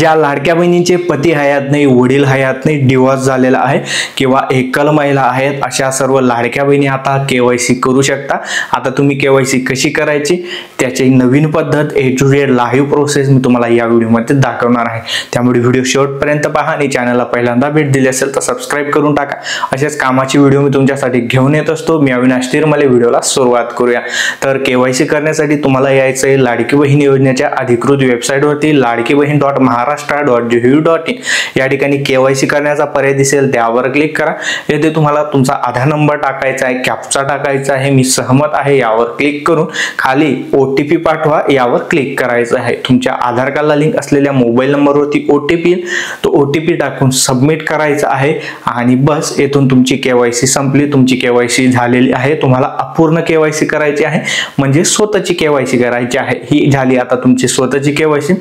ज्या लाडक्या बहिणींचे पती हयात नाही, वडील हयात नाही, डिवोर्स झालेला आहे किंवा एकल महिला आहेत, अशा सर्व लाडक्या बहिणी आता केवायसी करू शकता। आता तुम्ही केवायसी कशी करायची त्याची नवीन पद्धत ए टू झेड लाईव्ह प्रोसेस मी तुम्हाला या व्हिडिओमध्ये दाखवणार आहे। त्यामुळे व्हिडिओ शेवटपर्यंत पहा आणि चॅनलला पहिल्यांदा भेट दिली असेल तर सबस्क्राइब करून टाका। अशाच कामाची व्हिडिओ मी तुमच्यासाठी घेऊन येत असतो। मी अविनाश तिरमले। व्हिडिओला सुरुवात करूया। तर केवायसी करण्यासाठी तुम्हाला यायचं आहे लाडकी बहीण योजनेच्या अधिकृत वेबसाईटवरती ladkibahin.maharashtra.gov.in या ठिकाणी केवायसी करण्याचा पर्याय दिसेल त्यावर क्लिक करा। येथे तुम्हाला तुमचा आधार नंबर टाकायचा आहे, कॅप्चा टाकायचा आहे, मी सहमत आहे यावर क्लिक करून खाली ओटीपी पाठवा यावर क्लिक करायचं आहे। तुमच्या आधार कार्डला लिंक असलेल्या मोबाईल नंबरवरती ओटीपी तो ओटीपी टाकून सबमिट करायचा आहे आणि बस येथून तुमची केवायसी संपली। तुमची केवायसी झालेली आहे। तुम्हाला अपूर्ण केवायसी करायची आहे म्हणजे स्वतःची केवायसी करायची आहे। ही झाली आता तुमची स्वतःची केवायसी।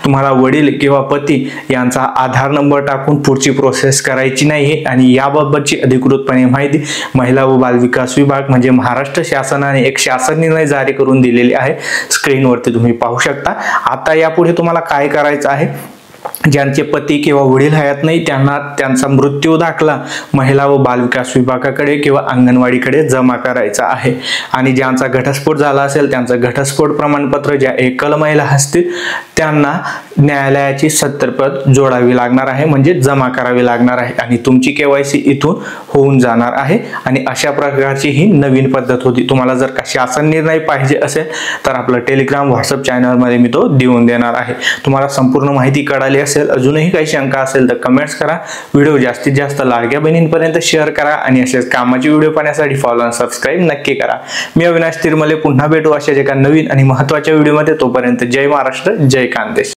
तुम्हाला वडील किंवा पती यांचा आधार नंबर टाकून पुढची प्रोसेस करायची नाही आणि याबाबतची अधिकृतपणे माहिती महिला व बाल विकास विभाग म्हणजे महाराष्ट्र शासनाने एक शासन निर्णय जारी करून दिलेले आहे। स्क्रीनवरती तुम्ही पाहू शकता। आता यापुढे तुम्हाला काय करायचं आहे, ज्यांचे पती किंवा वडील हयात नाही त्यांना त्यांचा मृत्यू दाखला महिला व बाल विकास विभागाकडे किंवा अंगणवाडीकडे जमा करायचा आहे आणि ज्यांचा घटस्फोट झाला असेल त्यांचं घटस्फोट प्रमाणपत्र ज्या एकल महिला असतील त्यांना न्यायालयाची सत्तरप्रत जोडावी लागणार आहे म्हणजे जमा करावी लागणार आहे आणि तुमची केवायसी इथून होऊन जाणार आहे। आणि अशा प्रकारची ही नवीन पद्धत होती। तुम्हाला जर का शासन निर्णय पाहिजे असेल तर आपलं टेलिग्राम व्हॉट्सअप चॅनलमध्ये मी तो देऊन देणार आहे। तुम्हाला संपूर्ण माहिती कळाली असेल, अजूनही काही शंका असेल तर कमेंट्स करा। व्हिडिओ जास्तीत जास्त लाडक्या बहिणींपर्यंत शेअर करा आणि अशाच कामाची व्हिडिओ पाहण्यासाठी फॉलो आणि सबस्क्राइब नक्की करा। मी अविनाश तिरमले पुन्हा भेटू अशाच एका नवीन आणि महत्त्वाच्या व्हिडिओमध्ये। तोपर्यंत जय महाराष्ट्र, जय खानदेश।